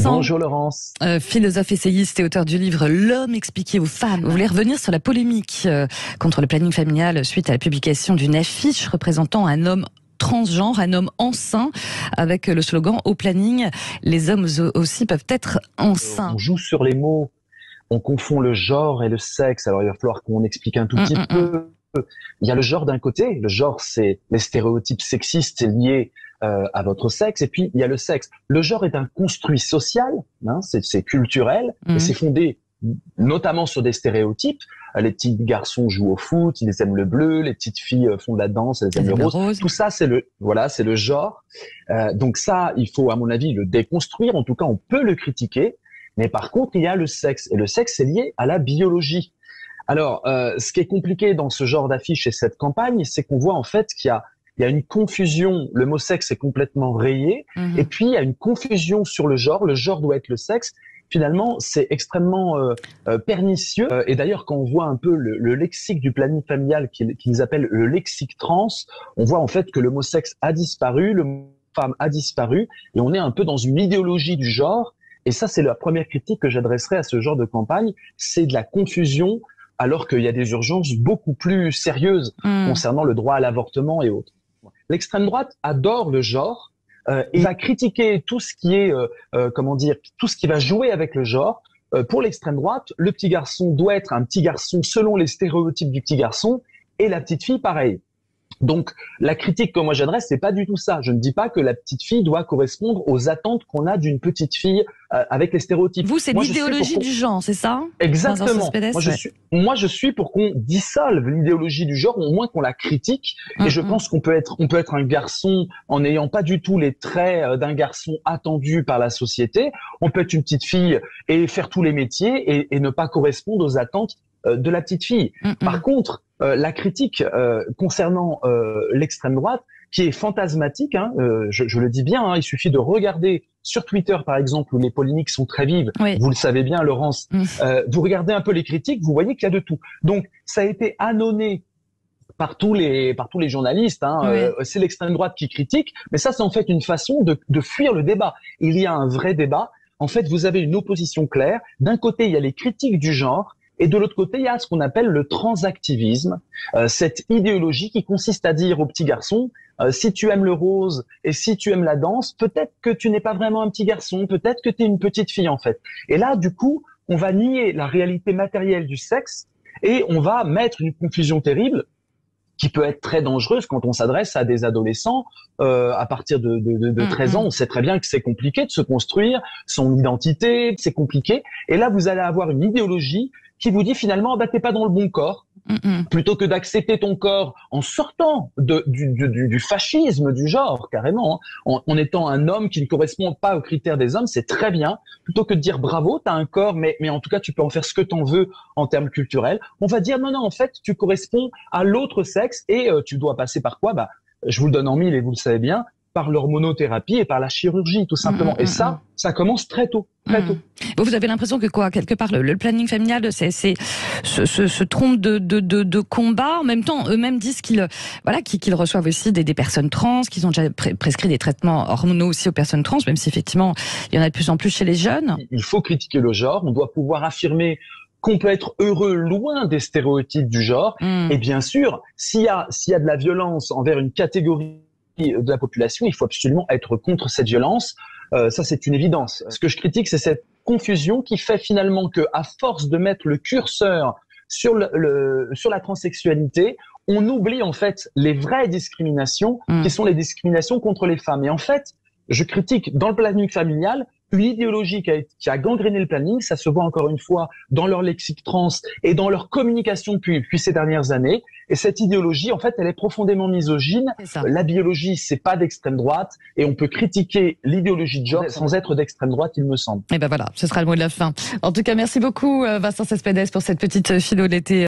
Vincent. Bonjour Laurence. Philosophe, essayiste et auteur du livre L'homme expliqué aux femmes. Vous voulez revenir sur la polémique contre le planning familial suite à la publication d'une affiche représentant un homme transgenre, un homme enceint, avec le slogan « Au planning, les hommes aussi peuvent être enceints ». On joue sur les mots, on confond le genre et le sexe, alors il va falloir qu'on explique un tout petit peu. Il y a le genre d'un côté, le genre c'est les stéréotypes sexistes liés à votre sexe, et puis il y a le sexe. Le genre est un construit social, hein, c'est culturel, et c'est fondé notamment sur des stéréotypes. Les petits garçons jouent au foot, ils aiment le bleu, les petites filles font de la danse, elles aiment le rose. Tout ça c'est le genre. Donc ça, il faut à mon avis le déconstruire, en tout cas on peut le critiquer, mais par contre il y a le sexe, et le sexe c'est lié à la biologie. Alors, ce qui est compliqué dans ce genre d'affiche et cette campagne, c'est qu'on voit en fait qu'il y a une confusion. Le mot sexe est complètement rayé, et puis il y a une confusion sur le genre. Le genre doit être le sexe. Finalement, c'est extrêmement pernicieux. Et d'ailleurs, quand on voit un peu le lexique du planning familial qu'ils appellent le lexique trans, on voit en fait que le mot sexe a disparu, le mot femme a disparu, et on est un peu dans une idéologie du genre. Et ça, c'est la première critique que j'adresserai à ce genre de campagne, c'est de la confusion, alors qu'il y a des urgences beaucoup plus sérieuses concernant le droit à l'avortement et autres. L'extrême droite adore le genre et va critiquer tout ce qui est, tout ce qui va jouer avec le genre. Pour l'extrême droite, le petit garçon doit être un petit garçon selon les stéréotypes du petit garçon et la petite fille pareil. Donc, la critique que moi j'adresse, c'est pas du tout ça. Je ne dis pas que la petite fille doit correspondre aux attentes qu'on a d'une petite fille avec les stéréotypes. Vous, c'est l'idéologie du genre, c'est ça? Exactement. Moi, je suis pour qu'on dissolve l'idéologie du genre, au moins qu'on la critique. Et je pense qu'on peut être un garçon en n'ayant pas du tout les traits d'un garçon attendu par la société. On peut être une petite fille et faire tous les métiers et ne pas correspondre aux attentes de la petite fille. Par contre, la critique concernant l'extrême droite, qui est fantasmatique, hein, je le dis bien, hein, il suffit de regarder sur Twitter par exemple où les polémiques sont très vives, vous le savez bien Laurence, vous regardez un peu les critiques, vous voyez qu'il y a de tout. Donc ça a été ânonné par tous les journalistes, hein, c'est l'extrême droite qui critique, mais ça c'est en fait une façon de fuir le débat. Il y a un vrai débat, en fait vous avez une opposition claire, d'un côté il y a les critiques du genre, et de l'autre côté, il y a ce qu'on appelle le transactivisme, cette idéologie qui consiste à dire aux petits garçons, si tu aimes le rose et si tu aimes la danse, peut-être que tu n'es pas vraiment un petit garçon, peut-être que tu es une petite fille en fait. Et là, du coup, on va nier la réalité matérielle du sexe et on va mettre une confusion terrible qui peut être très dangereuse quand on s'adresse à des adolescents à partir de 13 ans. On sait très bien que c'est compliqué de se construire son identité, c'est compliqué. Et là, vous allez avoir une idéologie qui vous dit finalement, bah, t'es pas dans le bon corps. Plutôt que d'accepter ton corps en sortant du fascisme du genre, carrément, hein, en étant un homme qui ne correspond pas aux critères des hommes, c'est très bien. Plutôt que de dire bravo, t'as un corps, mais en tout cas, tu peux en faire ce que t'en veux en termes culturels. On va dire non, en fait, tu corresponds à l'autre sexe et tu dois passer par quoi? Bah, je vous le donne en mille et vous le savez bien, par l'hormonothérapie et par la chirurgie, tout simplement. Et ça commence très tôt. Très tôt. Vous avez l'impression que quoi, quelque part, le planning familial, c'est se trompe de combat. En même temps, eux-mêmes disent qu'ils reçoivent aussi des personnes trans, qu'ils ont déjà prescrit des traitements hormonaux aussi aux personnes trans, même si effectivement, il y en a de plus en plus chez les jeunes. Il faut critiquer le genre. On doit pouvoir affirmer qu'on peut être heureux loin des stéréotypes du genre. Et bien sûr, s'il y a de la violence envers une catégorie de la population, il faut absolument être contre cette violence. Ça, c'est une évidence. Ce que je critique, c'est cette confusion qui fait finalement que, à force de mettre le curseur sur la transsexualité, on oublie en fait les vraies discriminations qui sont les discriminations contre les femmes. Et en fait, je critique dans le planning familial une idéologie qui a gangréné le planning. Ça se voit encore une fois dans leur lexique trans et dans leur communication depuis ces dernières années. Et cette idéologie, en fait, elle est profondément misogyne. La biologie, c'est pas d'extrême droite, et on peut critiquer l'idéologie de genre sans être d'extrême droite, il me semble. Et ben voilà, ce sera le mot de la fin. En tout cas, merci beaucoup Vincent Cespedes pour cette petite philo de l'été.